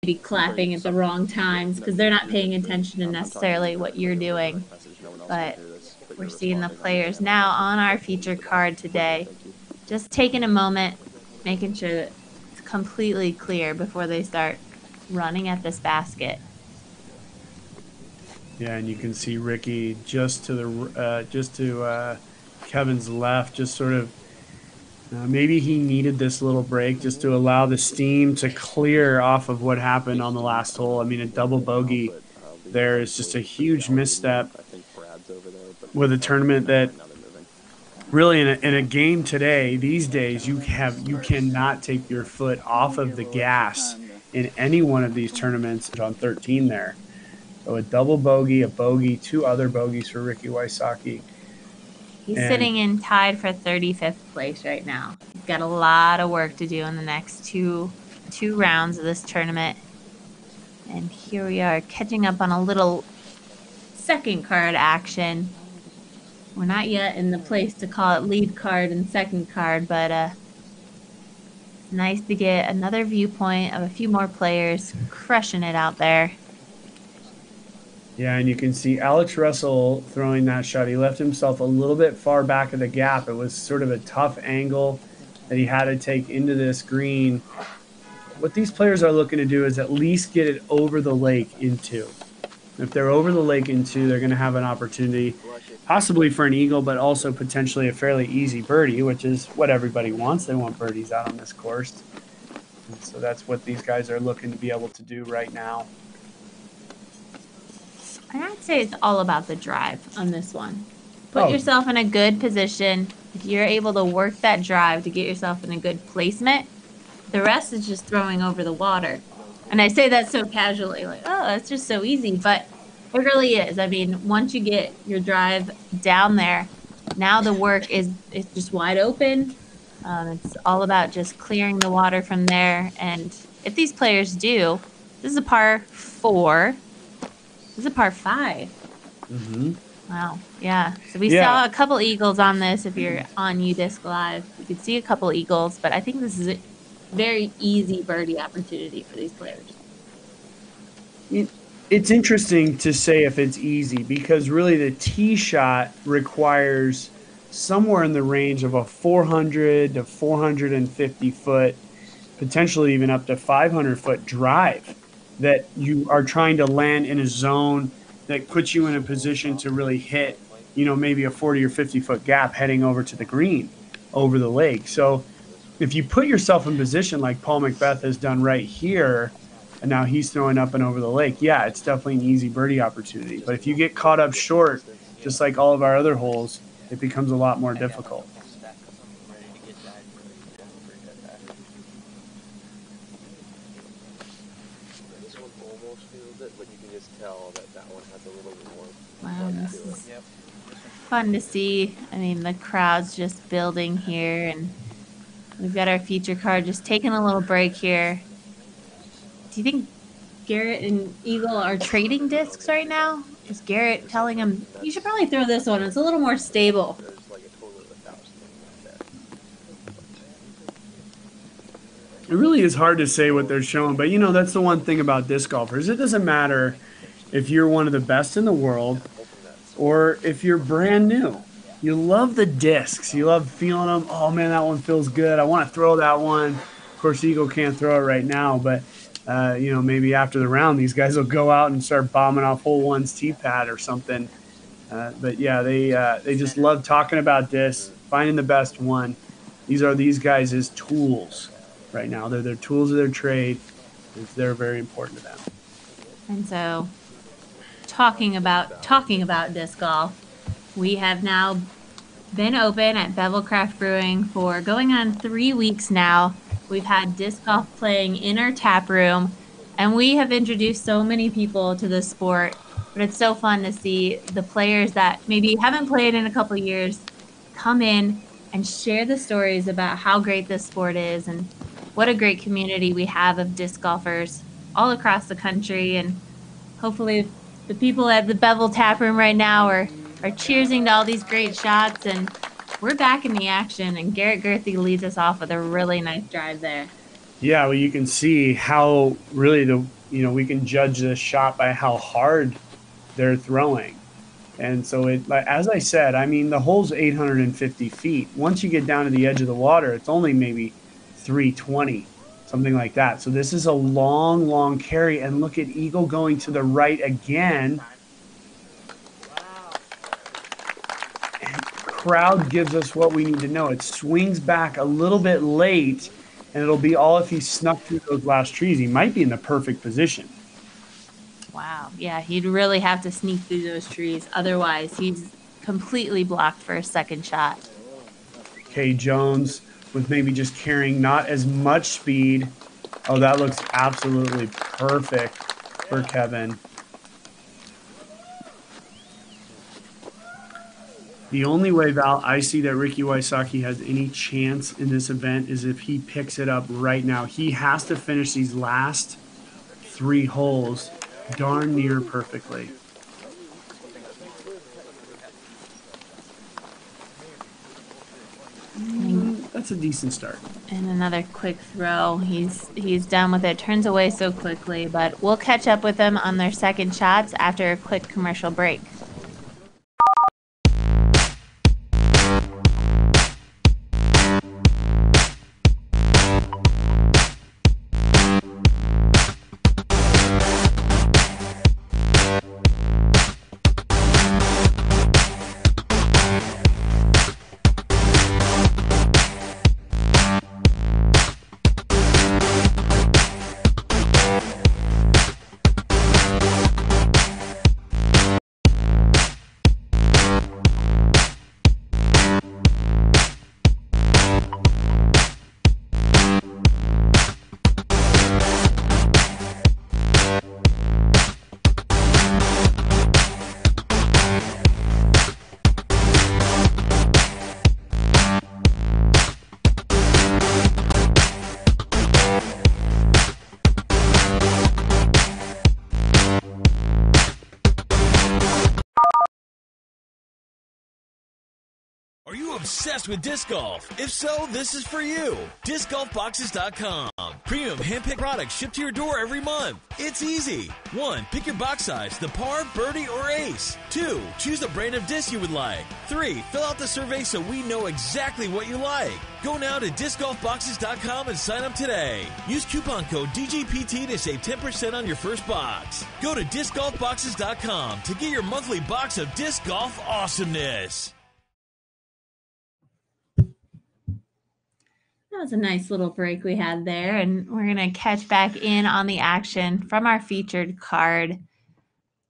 maybe clapping at the wrong times because they're not paying attention to necessarily what you're doing. But we're seeing the players now on our feature card today, just taking a moment, making sure that it's completely clear before they start running at this basket. Yeah, and you can see Ricky just to Kevin's left, just sort of maybe he needed this little break just to allow the steam to clear off of what happened on the last hole. I mean, a double bogey there is just a huge misstep with a tournament that really in a game today, these days, you cannot take your foot off of the gas in any one of these tournaments on 13 there. So a double bogey, a bogey, two other bogeys for Ricky Wysocki. He's sitting in tied for 35th place right now. He's got a lot of work to do in the next two rounds of this tournament. And here we are catching up on a little second card action. We're not yet in the place to call it lead card and second card, but it's nice to get another viewpoint of a few more players crushing it out there. Yeah, and you can see Alex Russell throwing that shot. He left himself a little bit far back of the gap. It was sort of a tough angle that he had to take into this green. What these players are looking to do is at least get it over the lake in two. If they're over the lake in two, they're going to have an opportunity, possibly for an eagle, but also potentially a fairly easy birdie, which is what everybody wants. They want birdies out on this course. And so that's what these guys are looking to be able to do right now. I'd say it's all about the drive on this one. Put yourself in a good position. If you're able to work that drive to get yourself in a good placement, the rest is just throwing over the water. And I say that so casually, like, oh, that's just so easy. But it really is. I mean, once you get your drive down there, now the work is just wide open. It's all about just clearing the water from there. And if these players do, this is a par 4. This is a par 5. Mm-hmm. Wow. Yeah. So we saw a couple eagles on this. If you're on UDisc Live, you could see a couple eagles. But I think this is a very easy birdie opportunity for these players. It's interesting to say if it's easy because really the tee shot requires somewhere in the range of a 400 to 450 foot, potentially even up to 500 foot drive that you are trying to land in a zone that puts you in a position to really hit, maybe a 40 or 50 foot gap heading over to the green over the lake. So if you put yourself in position like Paul Macbeth has done right here, and now he's throwing up and over the lake, yeah, it's definitely an easy birdie opportunity. But if you get caught up short, just like all of our other holes, it becomes a lot more difficult. Wow, this is fun to see. I mean, the crowd's just building here, and we've got our feature card just taking a little break here. Do you think Garrett and Eagle are trading discs right now? Is Garrett telling him, you should probably throw this one, it's a little more stable? It really is hard to say what they're showing, but that's the one thing about disc golfers. It doesn't matter if you're one of the best in the world or if you're brand new. You love the discs. You love feeling them. Oh, man, that one feels good. I want to throw that one. Of course, Eagle can't throw it right now, but, maybe after the round, these guys will go out and start bombing off hole one's tee pad or something. But, yeah, they just love talking about discs, finding the best one. These are these guys' tools right now. They're their tools of their trade. They're very important to them. And so, talking about disc golf, we have now been open at Bevelcraft Brewing for going on 3 weeks now. We've had disc golf playing in our tap room, and we have introduced so many people to the sport. But it's so fun to see the players that maybe haven't played in a couple of years come in and share the stories about how great this sport is and what a great community we have of disc golfers all across the country. And hopefully the people at the Bevel tap room right now are cheersing to all these great shots, and we're back in the action, and Garrett Gerthy leads us off with a really nice drive there. Yeah, well, you can see how really we can judge this shot by how hard they're throwing. And so like as I said, I mean, the hole's 850 feet. Once you get down to the edge of the water, it's only maybe 320, something like that. So this is a long, long carry. And look at Eagle going to the right again. And crowd gives us what we need to know. It swings back a little bit late, and it'll be all if he snuck through those last trees. He might be in the perfect position. Wow. Yeah, he'd really have to sneak through those trees. Otherwise, he's completely blocked for a second shot. Okay, Jones with maybe just carrying not as much speed. Oh, that looks absolutely perfect for Kevin. The only way, Val, I see that Ricky Wysocki has any chance in this event is if he picks it up right now. He has to finish these last 3 holes darn near perfectly. That's a decent start. And another quick throw. He's done with it. Turns away so quickly, but we'll catch up with them on their second shots after a quick commercial break. Are you obsessed with disc golf? If so, this is for you. DiscGolfBoxes.com. Premium hand-picked products shipped to your door every month. It's easy. 1. Pick your box size, the par, birdie, or ace. 2. Choose the brand of disc you would like. 3. Fill out the survey so we know exactly what you like. Go now to DiscGolfBoxes.com and sign up today. Use coupon code DGPT to save 10% on your first box. Go to DiscGolfBoxes.com to get your monthly box of disc golf awesomeness. That was a nice little break we had there, and we're going to catch back in on the action from our featured card.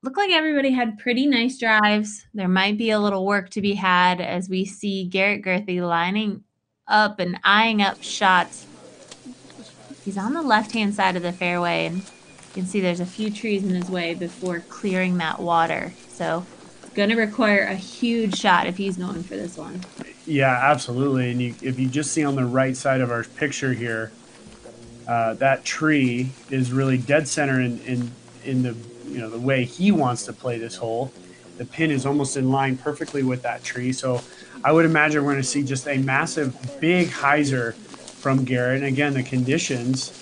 Looked like everybody had pretty nice drives. There might be a little work to be had as we see Garrett Gurthie lining up and eyeing up shots. He's on the left-hand side of the fairway, and you can see there's a few trees in his way before clearing that water. So it's going to require a huge shot if he's going for this one. Yeah, absolutely. And if you just see on the right side of our picture here, that tree is really dead center in the the way he wants to play this hole. The pin is almost in line perfectly with that tree. So I would imagine we're going to see just a massive, big hyzer from Garrett. And again, the conditions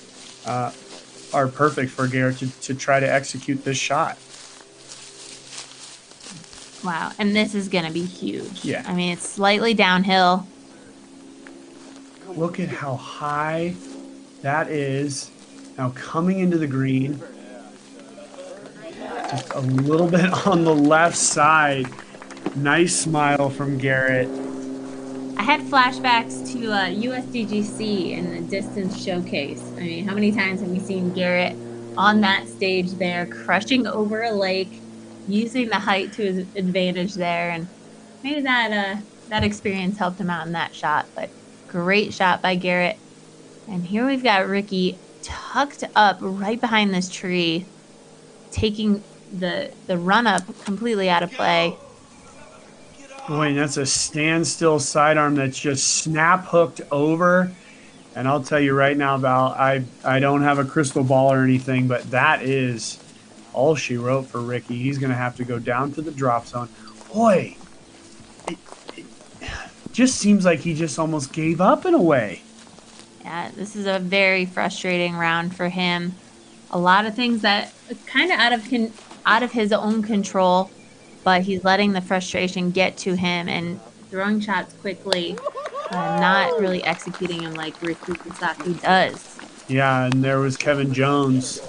are perfect for Garrett to try to execute this shot. Wow, and this is going to be huge. Yeah. I mean, it's slightly downhill. Look at how high that is. Now coming into the green. Just a little bit on the left side. Nice smile from Garrett. I had flashbacks to USDGC in the distance showcase. I mean, how many times have we seen Garrett on that stage there, crushing over a lake, using the height to his advantage there, and maybe that experience helped him out in that shot. But great shot by Garrett. And here we've got Ricky tucked up right behind this tree, taking the run up completely out of play. Boy, and that's a standstill sidearm that's just snap hooked over. And I'll tell you right now, Val, I don't have a crystal ball or anything, but that is all she wrote for Ricky. He's going to have to go down to the drop zone. Boy, it just seems like he just almost gave up in a way. Yeah, this is a very frustrating round for him. A lot of things that kind of out of his own control, but he's letting the frustration get to him and throwing shots quickly, not really executing them like Ricky Kosaki does. Yeah, and there was Kevin Jones.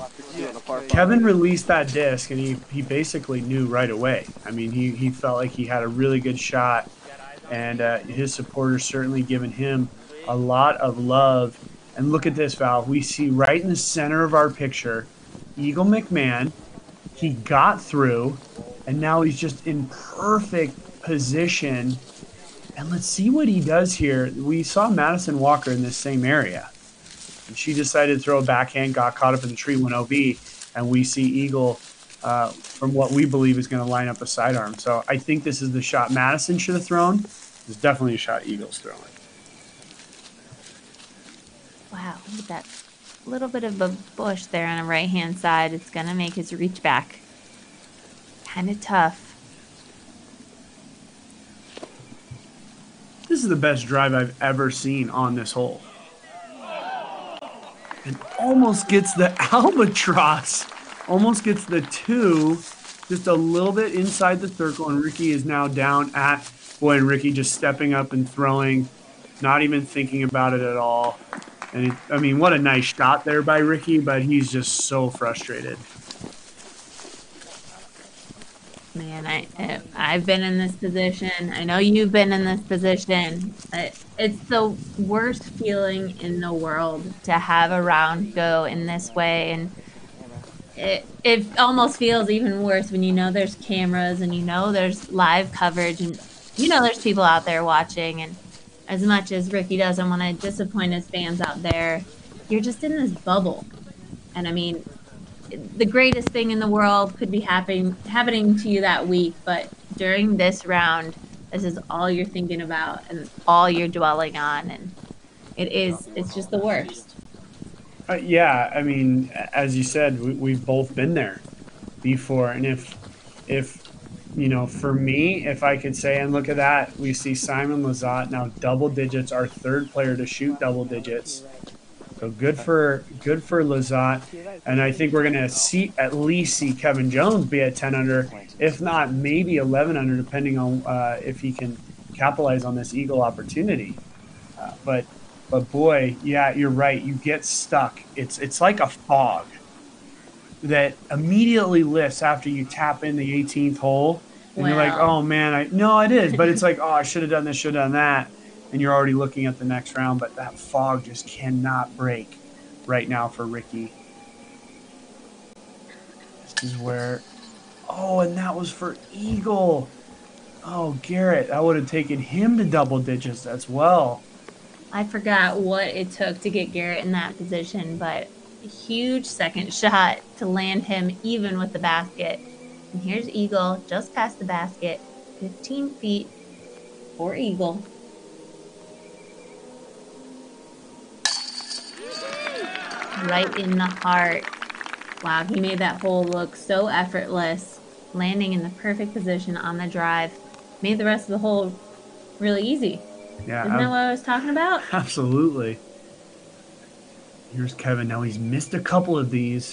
Kevin released that disc, and he basically knew right away. I mean, he felt like he had a really good shot, and his supporters certainly given him a lot of love. And look at this, Val. We see right in the center of our picture, Eagle McMahon. He got through, and now he's just in perfect position. And let's see what he does here. We saw Madison Walker in this same area. And she decided to throw a backhand, got caught up in the tree, went OB, and we see Eagle from what we believe is going to line up a sidearm. So I think this is the shot Madison should have thrown. It's definitely a shot Eagle's throwing. Wow, look at that little bit of a bush there on the right-hand side. It's going to make his reach back kind of tough. This is the best drive I've ever seen on this hole. And almost gets the albatross. Almost gets the 2, just a little bit inside the circle, and Ricky is now down at, boy, and Ricky just stepping up and throwing, not even thinking about it at all. And I mean, what a nice shot there by Ricky, but he's just so frustrated. Man, I've been in this position. I know you've been in this position. It's the worst feeling in the world to have a round go in this way, and it almost feels even worse when you know there's cameras and you know there's live coverage and you know there's people out there watching. And as much as Ricky doesn't want to disappoint his fans out there, you're just in this bubble. And I mean, the greatest thing in the world could be happening to you that week, but during this round, this is all you're thinking about and all you're dwelling on, and it's just the worst. Yeah, I mean, as you said, we've both been there before, and if you know, for me, if I could say, and look at that, we see Simon Lizotte now double digits, our third player to shoot double digits. So good for Lizotte, and I think we're going to at least see Kevin Jones be at 10 under, if not maybe 11 under, depending on if he can capitalize on this Eagle opportunity. But boy, yeah, you're right. You get stuck. It's like a fog that immediately lifts after you tap in the 18th hole, and you're like, oh man, no, it is, but it's like, oh, I should have done this, should have done that. And you're already looking at the next round, but that fog just cannot break right now for Ricky. This is where, oh, and that was for Eagle. Oh, Garrett, that would have taken him to double digits as well. I forgot what it took to get Garrett in that position, but a huge second shot to land him even with the basket. And here's Eagle just past the basket, 15 feet for Eagle. Right in the heart. Wow, he made that hole look so effortless, landing in the perfect position on the drive. Made the rest of the hole really easy. Yeah, Isn't that what I was talking about? Absolutely. Here's Kevin. Now he's missed a couple of these,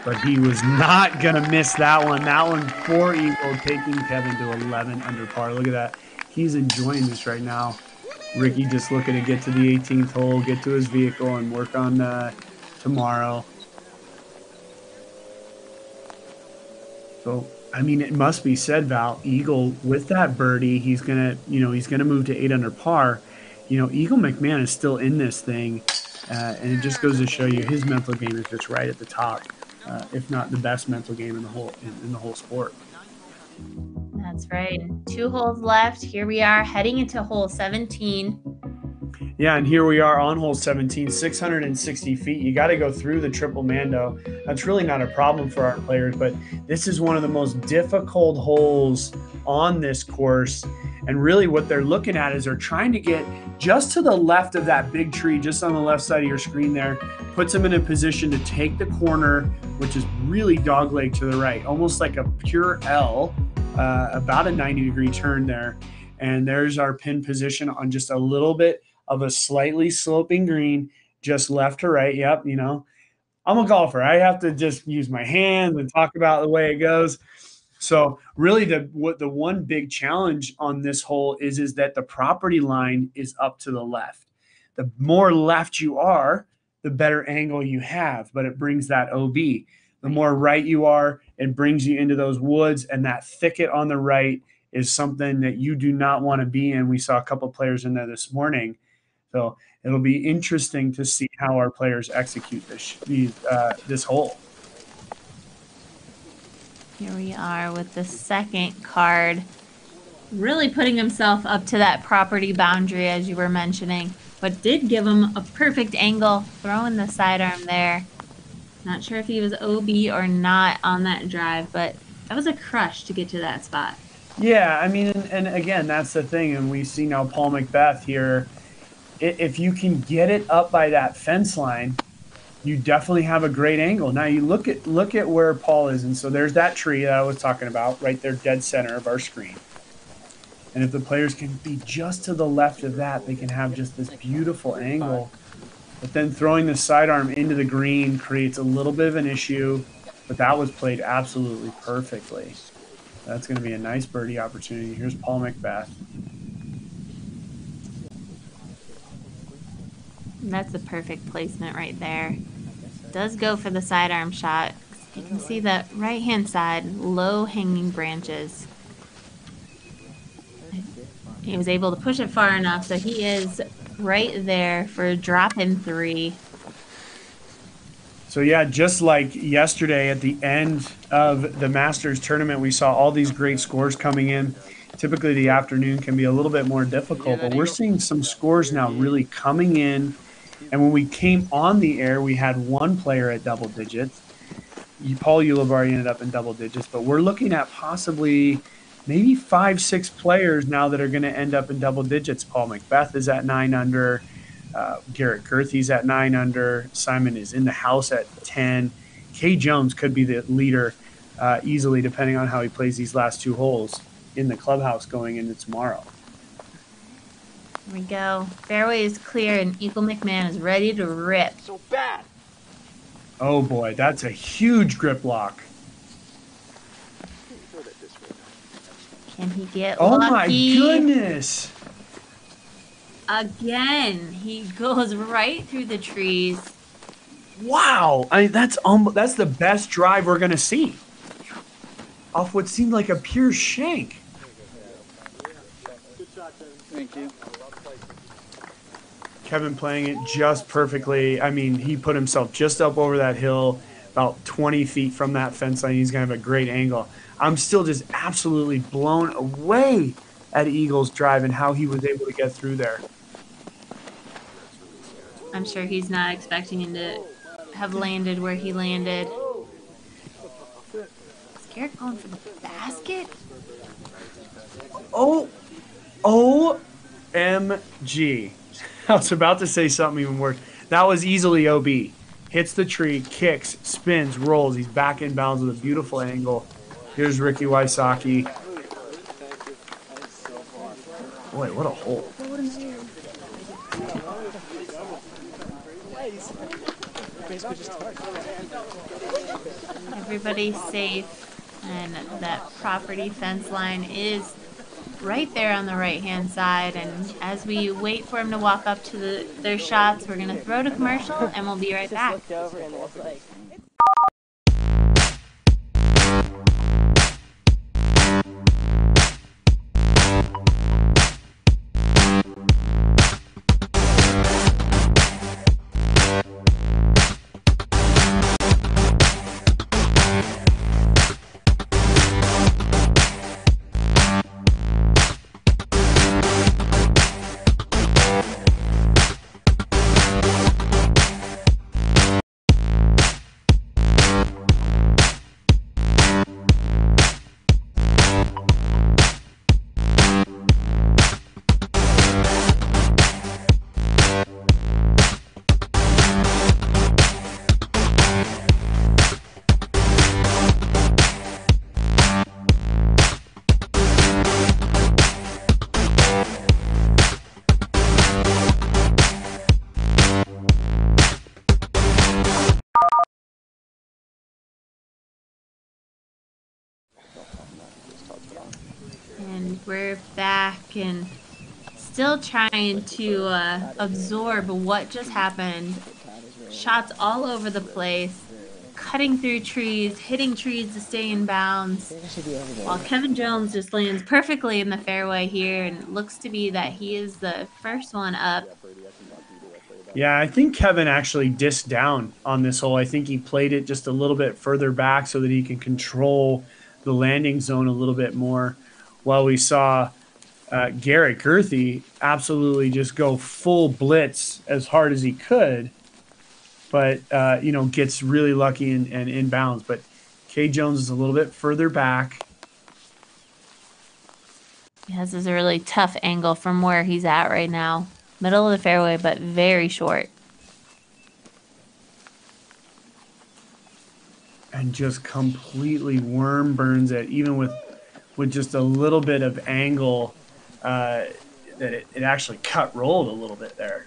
but he was not going to miss that one. That one for Eagle, taking Kevin to 11 under par. Look at that. He's enjoying this right now. Ricky just looking to get to the 18th hole, get to his vehicle, and work on tomorrow. So, I mean, it must be said, Val, Eagle, with that birdie, he's gonna move to 8 under par. You know, Eagle McMahon is still in this thing, and it just goes to show you his mental game is just right at the top, if not the best mental game in the whole sport. That's right. 2 holes left. Here we are heading into hole 17. Yeah, and here we are on hole 17, 660 feet. You got to go through the triple Mando. That's really not a problem for our players, but this is one of the most difficult holes on this course. And really what they're looking at is they're trying to get just to the left of that big tree, just on the left side of your screen there, puts them in a position to take the corner, which is really dogleg to the right, almost like a pure L, about a 90-degree turn there. And there's our pin position on just a little bit of a slightly sloping green, just left to right. Yep, I'm a golfer. I have to just use my hands and talk about the way it goes. So really the one big challenge on this hole is that the property line is up to the left. The more left you are, the better angle you have, but it brings that OB. The more right you are, it brings you into those woods, and that thicket on the right is something that you do not want to be in. We saw a couple of players in there this morning. So it'll be interesting to see how our players execute this hole. Here we are with the second card, really putting himself up to that property boundary as you were mentioning, but did give him a perfect angle, throwing the sidearm there. Not sure if he was OB or not on that drive, but that was a crush to get to that spot. Yeah, I mean, and again, that's the thing, and we see now Paul Macbeth here. If you can get it up by that fence line, you definitely have a great angle. Now you look at where Paul is, and so there's that tree that I was talking about right there, dead center of our screen. And if the players can be just to the left of that, they can have just this beautiful angle. But then throwing the sidearm into the green creates a little bit of an issue, but that was played absolutely perfectly. That's going to be a nice birdie opportunity. Here's Paul Macbeth. That's the perfect placement right there. Does go for the sidearm shot. You can see the right-hand side, low-hanging branches. He was able to push it far enough, so he is right there for a drop-in 3. So yeah, just like yesterday at the end of the Masters tournament, we saw all these great scores coming in. Typically the afternoon can be a little bit more difficult, but we're seeing some scores now really coming in. And when we came on the air, we had one player at double digits. Paul Ulibarri ended up in double digits, but we're looking at possibly maybe 5-6 players now that are going to end up in double digits. Paul Macbeth is at 9 under. Garrett Gurthey's at 9 under. Simon is in the house at 10. Kay Jones could be the leader easily, depending on how he plays these last 2 holes in the clubhouse going into tomorrow. Here we go. Fairway is clear, and Eagle McMahon is ready to rip. So bad. Oh boy, that's a huge grip lock. Can he get Oh lucky? my goodness. Again, he goes right through the trees. Wow, I mean, that's the best drive we're gonna see. Off what seemed like a pure shank. Thank you. Kevin playing it just perfectly. I mean, he put himself just up over that hill, about 20 feet from that fence line. He's gonna have a great angle. I'm still just absolutely blown away at Eagle's drive and how he was able to get through there. I'm sure he's not expecting him to have landed where he landed. Is Garrett going for the basket? Oh, OMG. I was about to say something even worse. That was easily OB. Hits the tree, kicks, spins, rolls. He's back in bounds with a beautiful angle. Here's Ricky Wysocki. Boy, what a hole. Everybody's safe, and that property fence line is right there on the right-hand side. And as we wait for him to walk up to their shots, we're going to throw to commercial, and we'll be right back. We're back and still trying to absorb what just happened. Shots all over the place, cutting through trees, hitting trees to stay in bounds. While Kevin Jones just lands perfectly in the fairway here, and it looks to be that he is the first one up. Yeah, I think Kevin actually disked down on this hole. I think he played it just a little bit further back so that he can control the landing zone a little bit more. While we saw Garrett Gurthie absolutely just go full blitz as hard as he could, but gets really lucky and inbounds. But K Jones is a little bit further back. This is a really tough angle from where he's at right now. Middle of the fairway, but very short. And just completely worm burns it, even with just a little bit of angle, that it actually cut rolled a little bit there.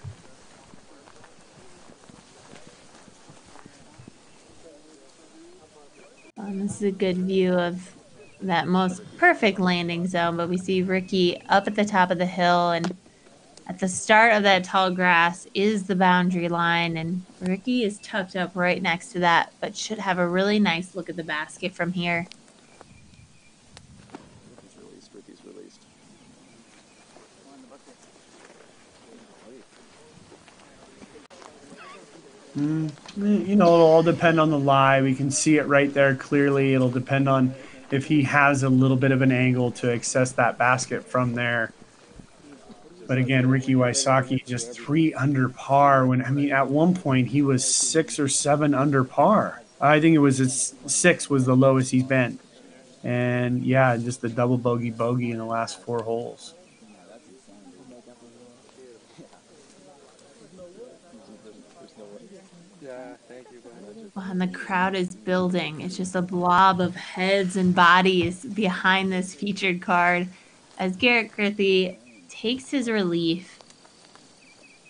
This is a good view of that most perfect landing zone, but we see Ricky up at the top of the hill, and at the start of that tall grass is the boundary line, and Ricky is tucked up right next to that, but should have a really nice look at the basket from here. Ricky's released. It'll all depend on the lie. We can see it right there clearly. It'll depend on if he has a little bit of an angle to access that basket from there. But again, Ricky Wysocki just 3 under par at one point he was 6 or 7 under par. I think it was 6 was the lowest he's been. And yeah, just the double bogey in the last 4 holes. And the crowd is building. It's just a blob of heads and bodies behind this featured card as Garrett Gurthie takes his relief.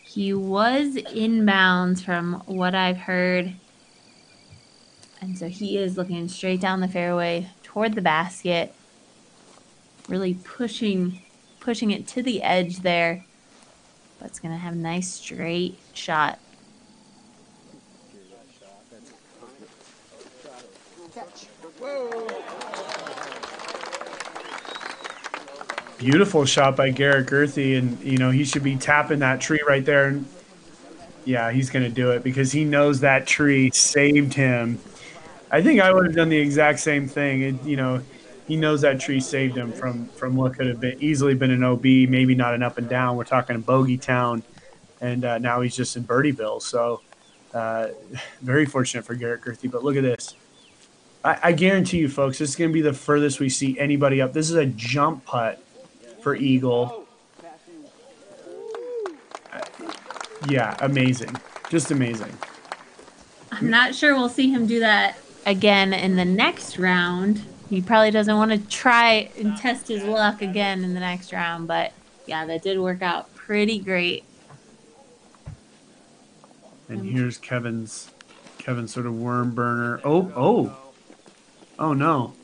He was inbounds from what I've heard. And so he is looking straight down the fairway toward the basket, really pushing it to the edge there. But it's going to have a nice straight shot. Beautiful shot by Garrett Gurthie, and he should be tapping that tree right there. And yeah, he's going to do it because he knows that tree saved him. I think I would have done the exact same thing. He knows that tree saved him from what could have easily been an OB, maybe not an up and down. We're talking Bogey Town, and now he's just in Birdieville. So very fortunate for Garrett Gurthie. But look at this. I guarantee you, folks, this is going to be the furthest we see anybody up. This is a jump putt for Eagle. Yeah, amazing. Just amazing. I'm not sure we'll see him do that again in the next round. He probably doesn't want to try and test his luck again in the next round, but yeah, that did work out pretty great. And here's Kevin's sort of worm burner. Oh no.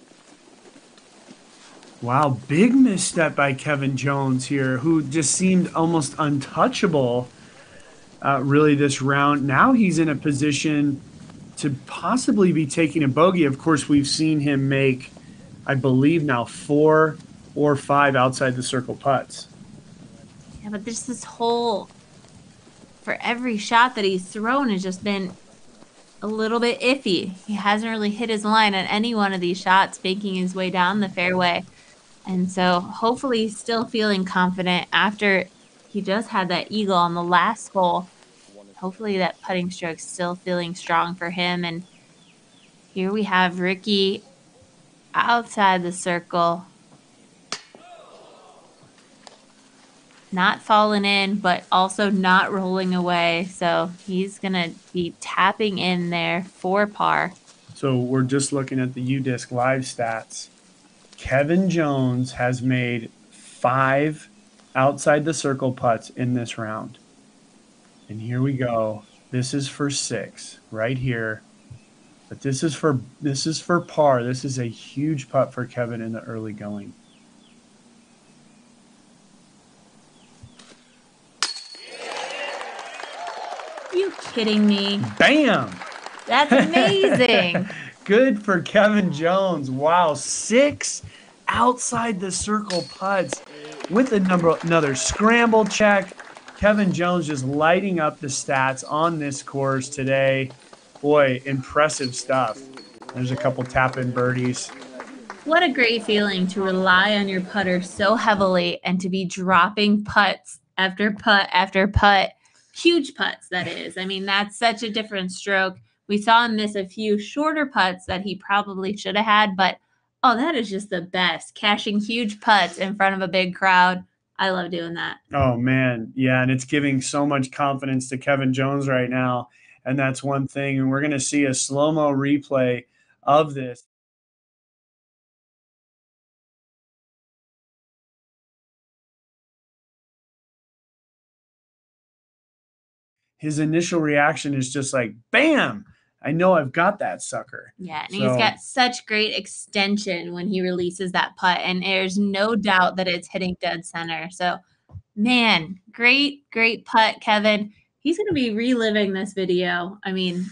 Wow, big misstep by Kevin Jones here, who just seemed almost untouchable really this round. Now he's in a position to possibly be taking a bogey. Of course, we've seen him make, I believe now, 4 or 5 outside the circle putts. Yeah, but this hole, for every shot that he's thrown, has just been a little bit iffy. He hasn't really hit his line on any one of these shots, making his way down the fairway. And so hopefully he's still feeling confident after he just had that eagle on the last hole. Hopefully that putting stroke's still feeling strong for him. And here we have Ricky outside the circle. Not falling in, but also not rolling away. So he's going to be tapping in there for par. So we're just looking at the UDisc live stats. Kevin Jones has made 5 outside the circle putts in this round. And here we go. This is for 6 right here. But this is for par. This is a huge putt for Kevin in the early going. kidding me? Bam! That's amazing. Good for Kevin Jones. Wow, 6 outside the circle putts with another scramble check. Kevin Jones just lighting up the stats on this course today. Boy, impressive stuff. There's a couple tap-in birdies. What a great feeling to rely on your putter so heavily and to be dropping putts after putt after putt. Huge putts, that is. I mean, that's such a different stroke. We saw him miss a few shorter putts that he probably should have had, but oh, that is just the best. Cashing huge putts in front of a big crowd. I love doing that. Oh, man. Yeah, and it's giving so much confidence to Kevin Jones right now. And that's one thing. And we're going to see a slow-mo replay of this. His initial reaction is just like, bam, I know I've got that sucker. Yeah, and he's got such great extension when he releases that putt, and there's no doubt that it's hitting dead center. So, man, great putt, Kevin. He's going to be reliving this video. I mean,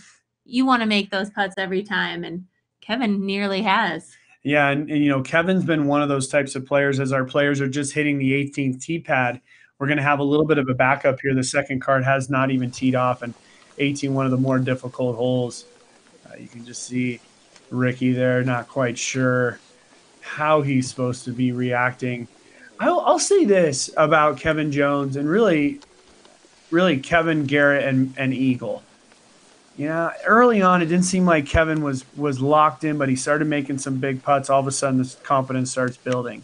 you want to make those putts every time, and Kevin nearly has. Yeah, and Kevin's been one of those types of players. As our players are just hitting the 18th tee pad, we're going to have a little bit of a backup here. The second card has not even teed off, and 18, one of the more difficult holes. You can just see Ricky there, not quite sure how he's supposed to be reacting. I'll say this about Kevin Jones and really Kevin, Garrett, and Eagle. Yeah, early on, it didn't seem like Kevin was locked in, but he started making some big putts. All of a sudden, this confidence starts building.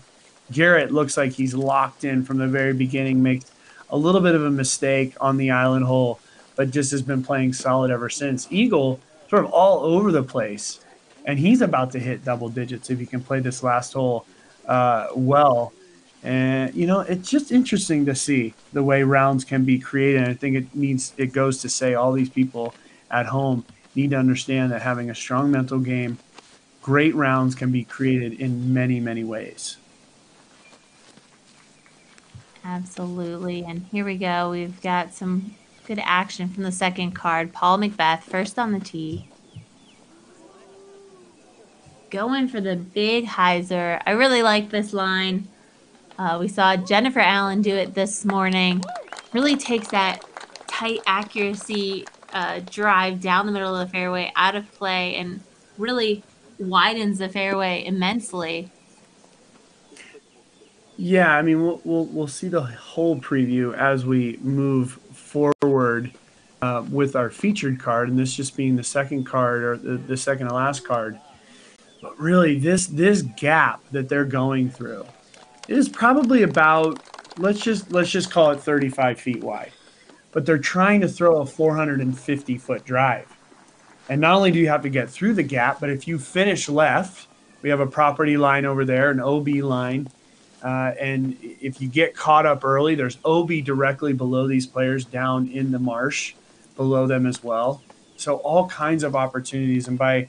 Garrett looks like he's locked in from the very beginning, makes a little bit of a mistake on the island hole, but just has been playing solid ever since. Eagle, sort of all over the place, and he's about to hit double digits if he can play this last hole well. And, it's just interesting to see the way rounds can be created. And I think it goes to say all these people at home need to understand that having a strong mental game, great rounds can be created in many, many ways. Absolutely. And here we go. We've got some good action from the second card. Paul McBeth, first on the tee. Going for the big hyzer. I really like this line. We saw Jennifer Allen do it this morning. Really takes that tight accuracy drive down the middle of the fairway, out of play, and really widens the fairway immensely. Yeah, I mean, we'll see the whole preview as we move forward with our featured card, and this just being the second card or the second to last card. But really, this gap that they're going through is probably about let's just call it 35 feet wide. But they're trying to throw a 450-foot drive. And not only do you have to get through the gap, but if you finish left, we have a property line over there, an OB line. And if you get caught up early, there's OB directly below these players down in the marsh below them as well. So all kinds of opportunities. And by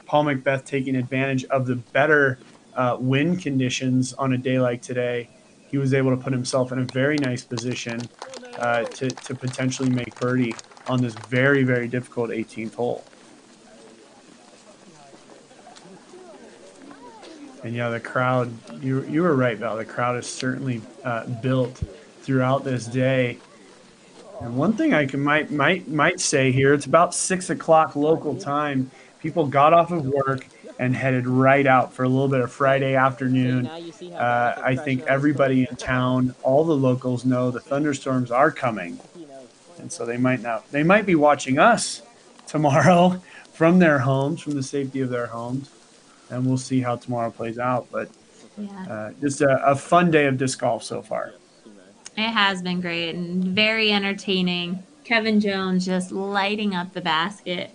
Paul McBeth taking advantage of the better wind conditions on a day like today, he was able to put himself in a very nice position to potentially make birdie on this very, very difficult 18th hole. And yeah, the crowd, you were right, Val. The crowd is certainly built throughout this day. And one thing I might say here, it's about 6 o'clock local time. People got off of work and headed right out for a little bit of Friday afternoon. I think everybody in town, all the locals know the thunderstorms are coming. And so they might be watching us tomorrow from their homes, from the safety of their homes. And we'll see how tomorrow plays out. But just a fun day of disc golf so far. It has been great and very entertaining. Kevin Jones just lighting up the basket.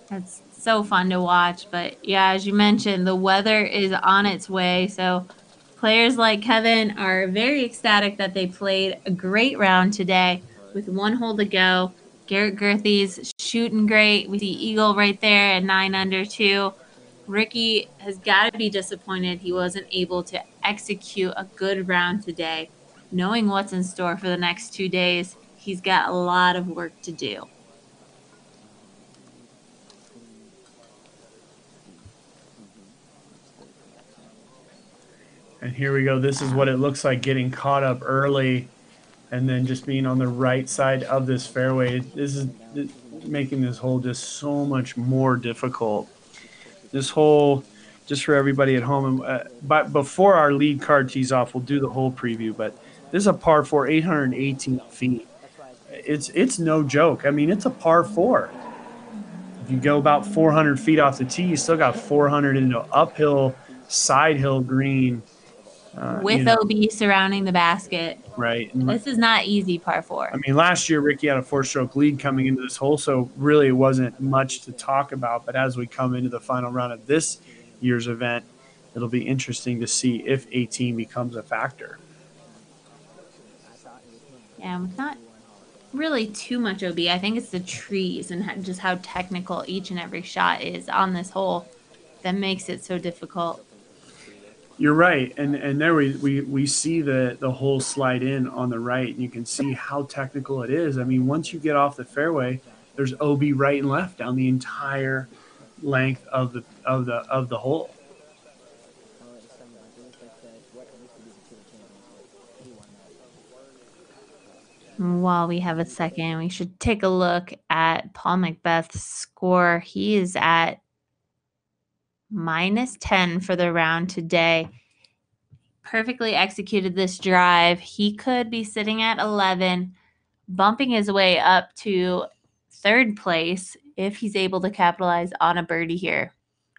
That's so fun to watch. But yeah, as you mentioned, the weather is on its way. So players like Kevin are very ecstatic that they played a great round today with one hole to go. Garrett Gurthie's shooting great. We see Eagle right there at 9 under 2. Ricky has got to be disappointed he wasn't able to execute a good round today. Knowing what's in store for the next 2 days, he's got a lot of work to do. And here we go. This is what it looks like getting caught up early and then just being on the right side of this fairway. This is making this hole just so much more difficult. This hole, just for everybody at home, but before our lead card tees off, we'll do the whole preview. But this is a par four, 818 feet. It's no joke. I mean, it's a par four. If you go about 400 feet off the tee, you still got 400 into uphill, side hill green. With OB surrounding the basket. Right. And this is not easy, par four. I mean, last year, Ricky had a 4-stroke lead coming into this hole, so really it wasn't much to talk about. But as we come into the final round of this year's event, it'll be interesting to see if 18 becomes a factor. Yeah, it's not really too much OB. I think it's the trees and just how technical each and every shot is on this hole that makes it so difficult. You're right, and there we see the hole slide in on the right, and you can see how technical it is. I mean, once you get off the fairway, there's OB right and left down the entire length of the hole. While we have a second, we should take a look at Paul Macbeth's score. He is at -10 for the round today. Perfectly executed this drive. He could be sitting at 11, bumping his way up to third place if he's able to capitalize on a birdie here.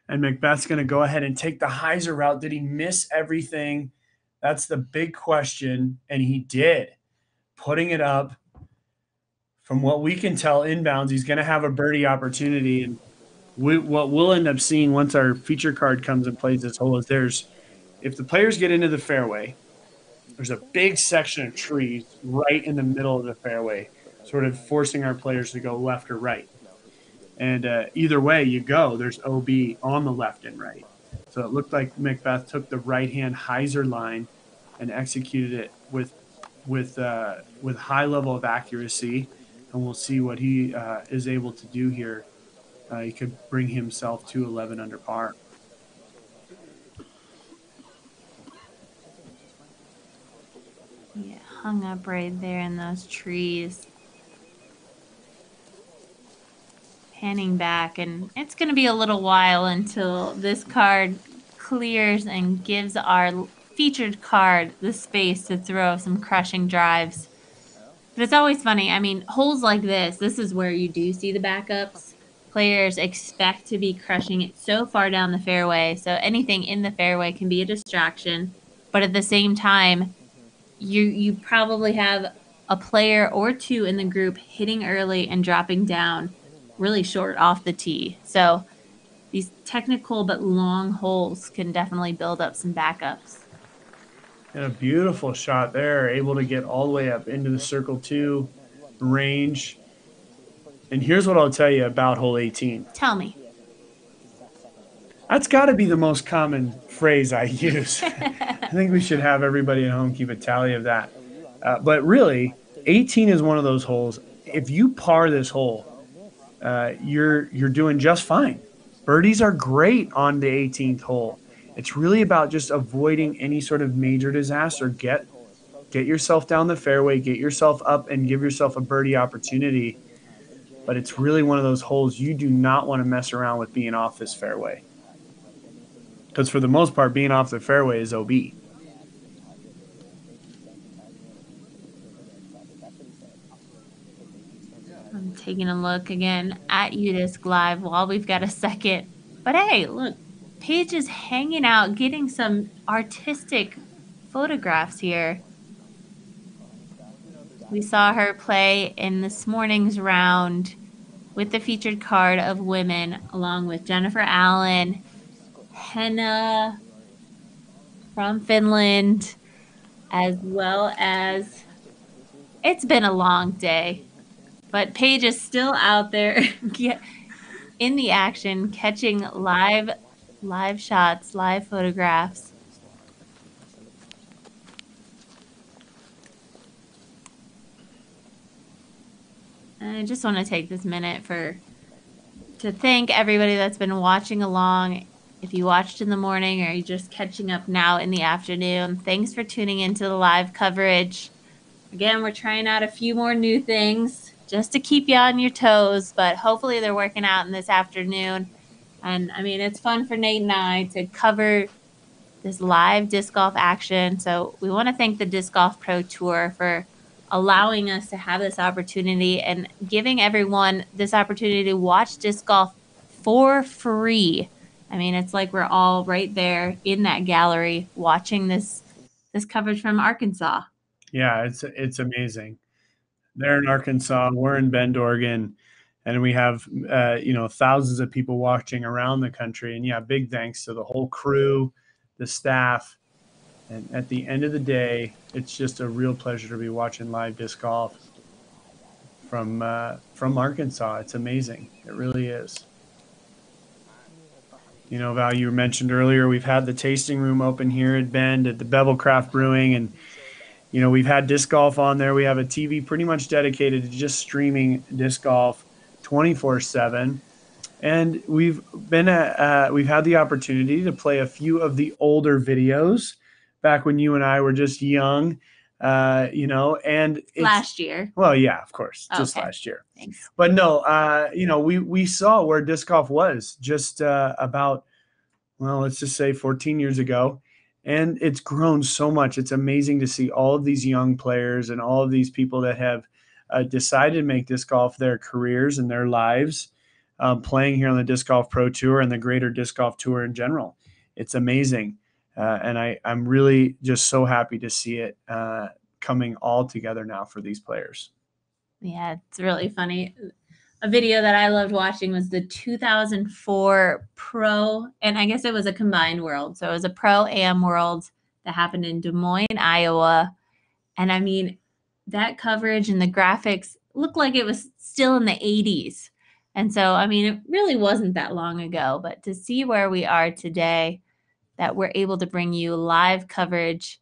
And Macbeth's going to go ahead and take the hyzer route. Did he miss everything? That's the big question, and he did. Putting it up, from what we can tell inbounds, he's going to have a birdie opportunity. And what we'll end up seeing once our feature card comes and plays this hole is if the players get into the fairway, there's a big section of trees right in the middle of the fairway, sort of forcing our players to go left or right. And either way you go, there's OB on the left and right. So it looked like Macbeth took the right-hand hyzer line and executed it with high level of accuracy, and we'll see what he is able to do here. He could bring himself to 11 under par. Yeah, hung up right there in those trees. Panning back, and it's going to be a little while until this card clears and gives our featured card the space to throw some crushing drives. But it's always funny. I mean, holes like this is where you do see the backups. Players expect to be crushing it so far down the fairway, so anything in the fairway can be a distraction. But at the same time, you probably have a player or two in the group hitting early and dropping down really short off the tee. So these technical but long holes can definitely build up some backups. And a beautiful shot there, able to get all the way up into the circle 2 range. And here's what I'll tell you about hole 18. Tell me. That's got to be the most common phrase I use. I think we should have everybody at home keep a tally of that. But really, 18 is one of those holes. If you par this hole, you're doing just fine. Birdies are great on the 18th hole. It's really about just avoiding any sort of major disaster. Get yourself down the fairway, get yourself up, and give yourself a birdie opportunity. But it's really one of those holes you do not want to mess around with being off this fairway. Because for the most part, being off the fairway is OB. I'm taking a look again at UDisc Live while we've got a second. But hey, look, Paige is hanging out, getting some artistic photographs here. We saw her play in this morning's round with the featured card of women, along with Jennifer Allen, Henna from Finland, as well as it's been a long day. But Paige is still out there in the action, catching live shots, live photographs. And I just want to take this minute to thank everybody that's been watching along if you watched in the morning or you're just catching up now in the afternoon, thanks for tuning into the live coverage. Again, we're trying out a few more new things just to keep you on your toes, but hopefully they're working out in this afternoon. And I mean, it's fun for Nate and I to cover this live disc golf action. So we want to thank the Disc Golf Pro Tour for allowing us to have this opportunity and giving everyone this opportunity to watch disc golf for free. I mean, it's like we're all right there in that gallery watching this coverage from Arkansas. Yeah, it's amazing. They're in Arkansas, we're in Bend, Oregon, and we have thousands of people watching around the country. And yeah, big thanks to the whole crew, the staff. And at the end of the day, it's just a real pleasure to be watching live disc golf from Arkansas. It's amazing. It really is. You know, Val, you mentioned earlier, we've had the tasting room open here at Bend at the Bevelcraft Brewing, and you know, we've had disc golf on there. We have a TV pretty much dedicated to just streaming disc golf 24/7. And we've had the opportunity to play a few of the older videos back when you and I were just young, and last year. Well, yeah, of course, just Okay. last year. Thanks. But no, we saw where disc golf was just about, well, let's just say 14 years ago. And it's grown so much. It's amazing to see all of these young players and all of these people that have decided to make disc golf their careers and their lives, playing here on the Disc Golf Pro Tour and the greater disc golf tour in general. It's amazing. And I'm really just so happy to see it coming all together now for these players. Yeah, it's really funny. A video that I loved watching was the 2004 Pro, and I guess it was a combined world. So it was a Pro-Am world that happened in Des Moines, Iowa. And I mean, that coverage and the graphics looked like it was still in the 80s. And so, I mean, it really wasn't that long ago. But to see where we are today, that we're able to bring you live coverage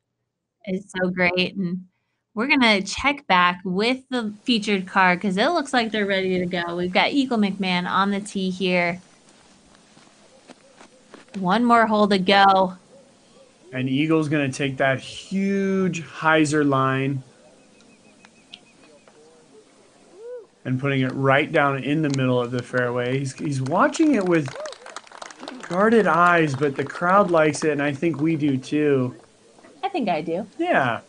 is so great. And we're going to check back with the featured card because it looks like they're ready to go. We've got Eagle McMahon on the tee here. One more hole to go. And Eagle's going to take that huge hyzer line and putting it right down in the middle of the fairway. He's watching it with guarded eyes, but the crowd likes it, and I think we do too. I think I do. Yeah.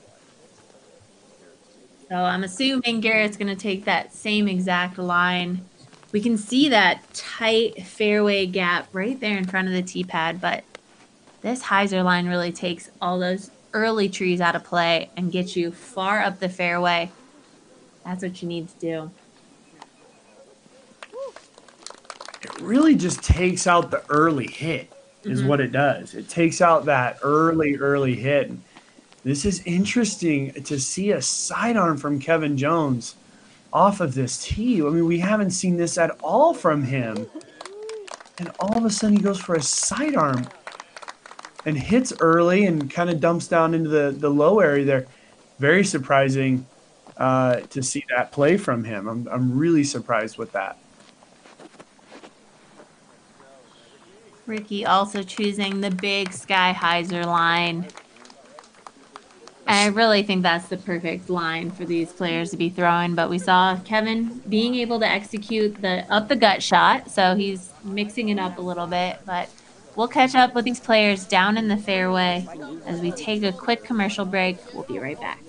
So I'm assuming Garrett's going to take that same exact line. We can see that tight fairway gap right there in front of the tee pad, but this hyzer line really takes all those early trees out of play and gets you far up the fairway. That's what you need to do. It really just takes out the early hit is what it does. It takes out that early hit. This is interesting to see a sidearm from Kevin Jones off of this tee. I mean, we haven't seen this at all from him. And all of a sudden he goes for a sidearm and hits early and kind of dumps down into the low area there. Very surprising to see that play from him. I'm really surprised with that. Ricky also choosing the big sky hyzer line. And I really think that's the perfect line for these players to be throwing. But we saw Kevin being able to execute the up the gut shot. So he's mixing it up a little bit. But we'll catch up with these players down in the fairway as we take a quick commercial break. We'll be right back.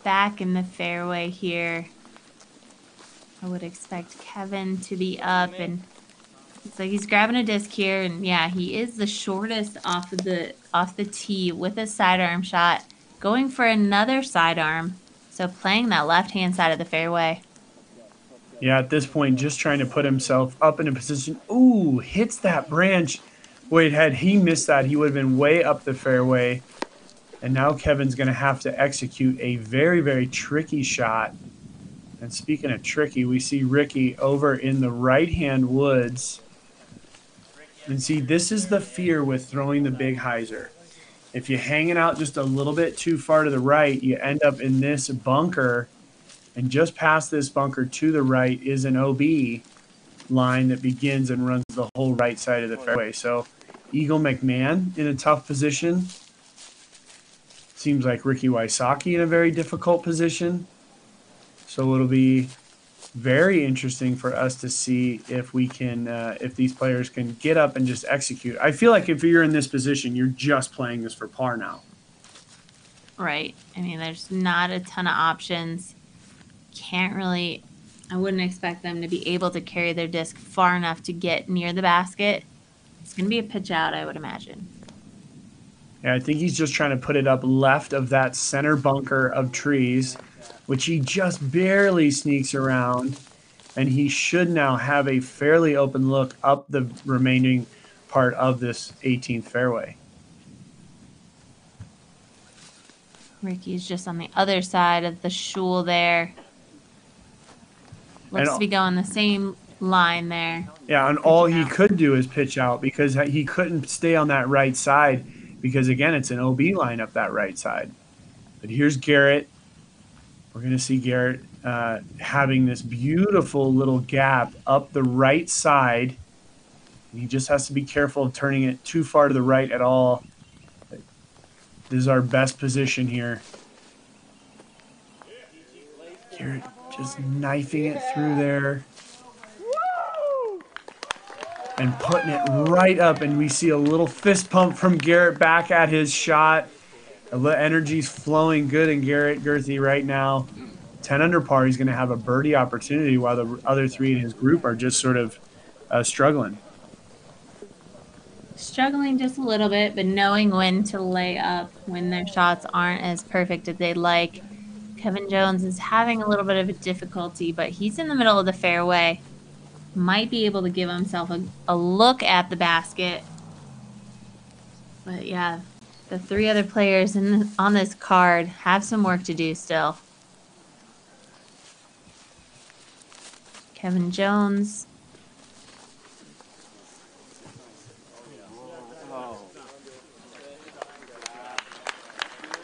back in the fairway here. I would expect Kevin to be up, and looks like he's grabbing a disc here, and yeah, he is the shortest off the tee with a sidearm shot, going for another sidearm. So playing that left-hand side of the fairway. Yeah, at this point, just trying to put himself up in a position. Ooh, hits that branch. Wait, had he missed that, he would have been way up the fairway. And now Kevin's going to have to execute a very, very tricky shot. And speaking of tricky, we see Ricky over in the right-hand woods. And see, this is the fear with throwing the big hyzer. If you're hanging out just a little bit too far to the right, you end up in this bunker. And just past this bunker to the right is an OB line that begins and runs the whole right side of the fairway. So Eagle McMahon in a tough position. Seems like Ricky Wysocki in a very difficult position. So it'll be very interesting for us to see if we can, if these players can get up and just execute. I feel like if you're in this position, you're just playing this for par now. Right. I mean, there's not a ton of options. Can't really, I wouldn't expect them to be able to carry their disc far enough to get near the basket. It's going to be a pitch out, I would imagine. Yeah, I think he's just trying to put it up left of that center bunker of trees, which he just barely sneaks around. And he should now have a fairly open look up the remaining part of this 18th fairway. Ricky's just on the other side of the shoal there. Looks to be going the same line there. Yeah, and all he could do is pitch out because he couldn't stay on that right side because, again, it's an OB line up that right side. But here's Garrett. We're going to see Garrett having this beautiful little gap up the right side. And he just has to be careful of turning it too far to the right at all. This is our best position here. Garrett just knifing it through there. And putting it right up, and we see a little fist pump from Garrett back at his shot. The energy's flowing good in Garrett Girthy right now. 10 under par, he's going to have a birdie opportunity while the other three in his group are just sort of struggling. Struggling just a little bit, but knowing when to lay up when their shots aren't as perfect as they'd like. Kevin Jones is having a little bit of a difficulty, but he's in the middle of the fairway. Might be able to give himself a look at the basket. But yeah, the three other players on this card have some work to do still. Kevin Jones.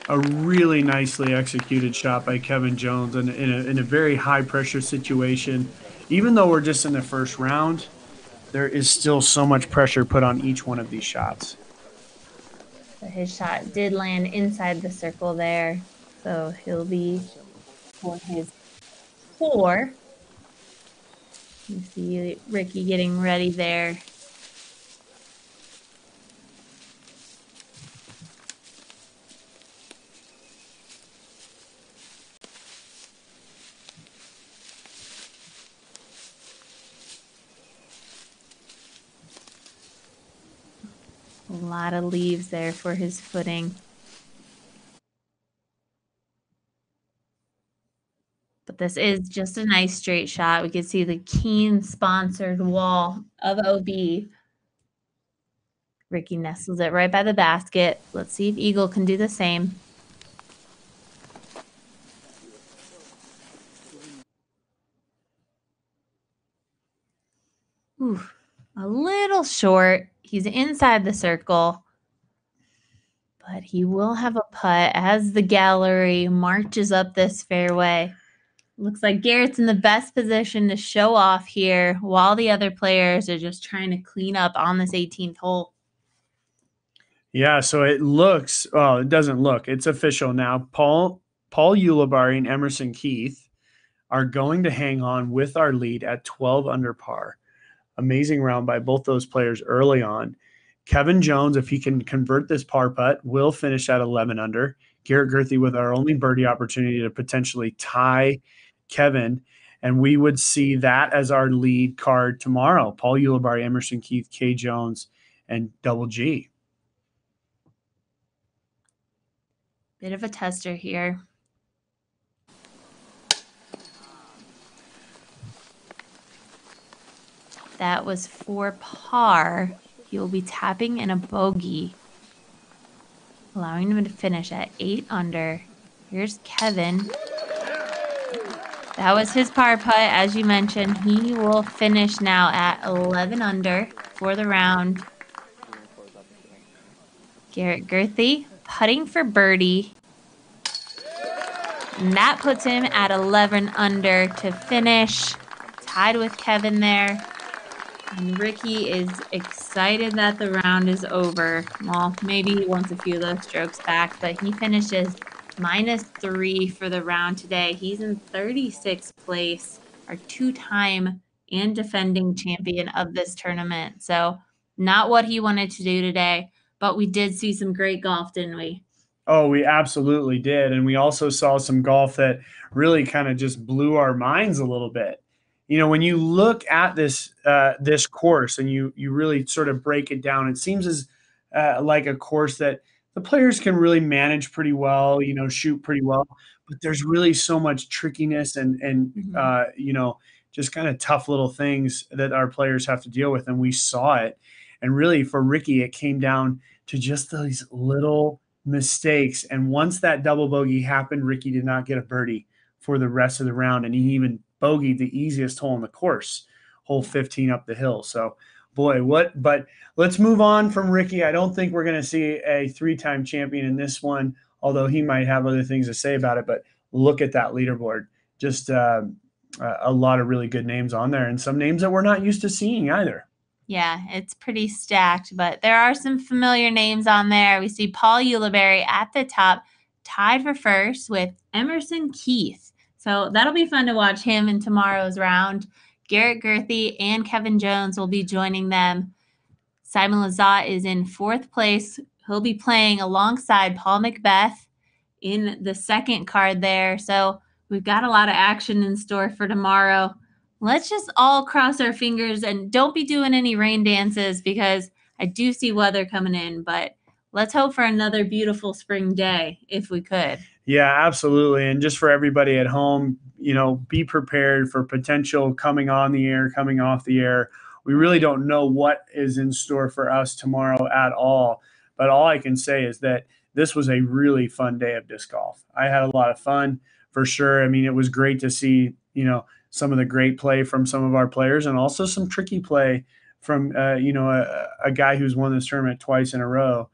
A really nicely executed shot by Kevin Jones in a very high-pressure situation. Even though we're just in the first round, there is still so much pressure put on each one of these shots. But his shot did land inside the circle there, so he'll be for his 4. You see Ricky getting ready there. A lot of leaves there for his footing. But this is just a nice straight shot. We can see the Keen sponsored wall of OB. Ricky nestles it right by the basket. Let's see if Eagle can do the same. Ooh, a little short. He's inside the circle, but he will have a putt as the gallery marches up this fairway. Looks like Garrett's in the best position to show off here while the other players are just trying to clean up on this 18th hole. Yeah, so it looks, well, it doesn't look. It's official now. Paul Ulibarri and Emerson Keith are going to hang on with our lead at 12 under par. Amazing round by both those players early on. Kevin Jones, if he can convert this par putt, will finish at 11 under. Garrett Gerthy with our only birdie opportunity to potentially tie Kevin. And we would see that as our lead card tomorrow. Paul Ulibarri, Emerson Keith, Kay Jones, and Double G. Bit of a tester here. That was for par. He will be tapping in a bogey, allowing him to finish at 8 under. Here's Kevin. That was his par putt, as you mentioned. He will finish now at 11 under for the round. Garrett Gerthy putting for birdie. And that puts him at 11 under to finish, tied with Kevin there. And Ricky is excited that the round is over. Well, maybe he wants a few of those strokes back, but he finishes -3 for the round today. He's in 36th place, our 2-time and defending champion of this tournament. So not what he wanted to do today, but we did see some great golf, didn't we? Oh, we absolutely did. And we also saw some golf that really kind of just blew our minds a little bit. You know, when you look at this this course and you really sort of break it down, it seems as like a course that the players can really manage pretty well, you know, shoot pretty well. But there's really so much trickiness and you know, just kind of tough little things that our players have to deal with. And we saw it. And really for Ricky, it came down to just these little mistakes. And once that double bogey happened, Ricky did not get a birdie for the rest of the round. And he even bogeyed the easiest hole in the course, hole 15 up the hill. So, boy, but let's move on from Ricky. I don't think we're going to see a 3-time champion in this one, although he might have other things to say about it. But look at that leaderboard. Just a lot of really good names on there and some names that we're not used to seeing either. Yeah, it's pretty stacked, but there are some familiar names on there. We see Paul Ulibarri at the top, tied for first with Emerson Keith. So that'll be fun to watch him in tomorrow's round. Garrett Gerthy and Kevin Jones will be joining them. Simon Lizotte is in 4th place. He'll be playing alongside Paul Macbeth in the second card there. So we've got a lot of action in store for tomorrow. Let's just all cross our fingers and don't be doing any rain dances because I do see weather coming in, but let's hope for another beautiful spring day if we could. Yeah, absolutely. And just for everybody at home, you know, be prepared for potential coming on the air, coming off the air. We really don't know what is in store for us tomorrow at all. But all I can say is that this was a really fun day of disc golf. I had a lot of fun for sure. I mean, it was great to see, you know, some of the great play from some of our players and also some tricky play from, you know, a guy who's won this tournament twice in a row.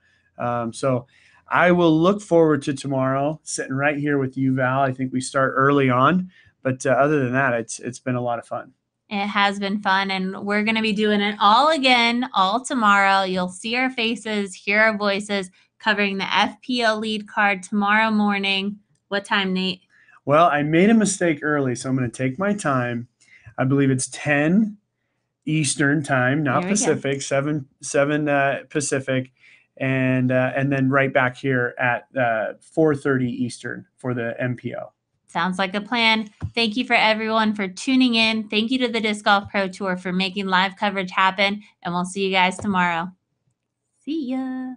So I will look forward to tomorrow, sitting right here with you, Val. I think we start early on. But other than that, it's been a lot of fun. It has been fun, and we're going to be doing it all again, all tomorrow. You'll see our faces, hear our voices, covering the FPO lead card tomorrow morning. What time, Nate? Well, I made a mistake early, so I'm going to take my time. I believe it's 10 Eastern time, not Pacific, 7 Pacific, and then right back here at 4:30 Eastern for the MPO. Sounds like a plan. Thank you for everyone for tuning in. Thank you to the Disc Golf Pro Tour for making live coverage happen, and we'll see you guys tomorrow. See ya.